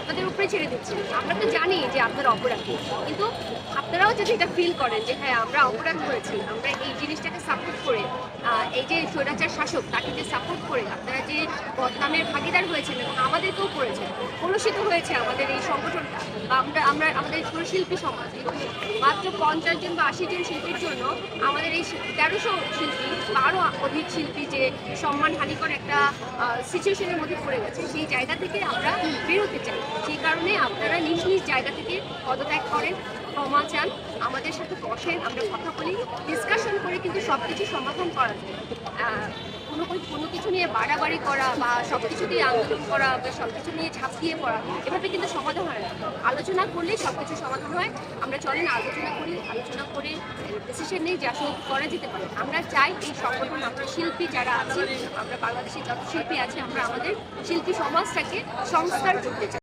আপনাদের উপরে ছেড়ে দিচ্ছি। আমরা তো জানি যে আপনারা অপরাধী, কিন্তু আপনারাও যদি এটা ফিল করেন যে হ্যাঁ আমরা অপরাধ করেছি, আমরা এই জিনিসটাকে সাপোর্ট করে এই যে স্বৈরাচার শাসক তাকে যে সাপোর্ট করে আপনারা যে বদনামের ভাগিদার হয়েছেন এবং আমাদেরকেও করেছেন, কলুষিত হয়েছে আমাদের এই সংগঠনটা বা আমরা আমাদের শিল্পী সমাজ, এবং মাত্র 50 জন বা 80 জন শিল্পীর জন্য আমাদের এই 1300 শিল্পী বা আরও অধিক শিল্পী যে সম্মানহানিকর একটা সিচুয়েশনের মধ্যে পড়ে গেছে, সেই জায়গা থেকে আমরা বেরোতে চাই। সেই কারণে আপনারা নিজ নিজ জায়গা থেকে পদত্যাগ করেন, ক্ষমা চান, আমাদের সাথে বসেন, আমরা কথা বলি, ডিসকাশন করে কিন্তু সব কিছু সমাধান করা যায়। কোনো কিছু নিয়ে বাড়াবাড়ি করা বা সব কিছু দিয়ে আন্দোলন করা বা সব কিছু নিয়ে ঝাঁপিয়ে পড়া, এভাবে কিন্তু সমাধান হয় না। আলোচনা করলেই সব কিছু সমাধান হয়। আমরা চলেন আলোচনা করি, আলোচনা করে ডিসিশন নেই যা সব করা যেতে পারে। আমরা চাই এই সংগঠন, আমরা শিল্পী যারা আছি, আমরা বাংলাদেশের যত শিল্পী আছে, আমরা আমাদের শিল্পী সমাজটাকে সংস্কার করতে চাই।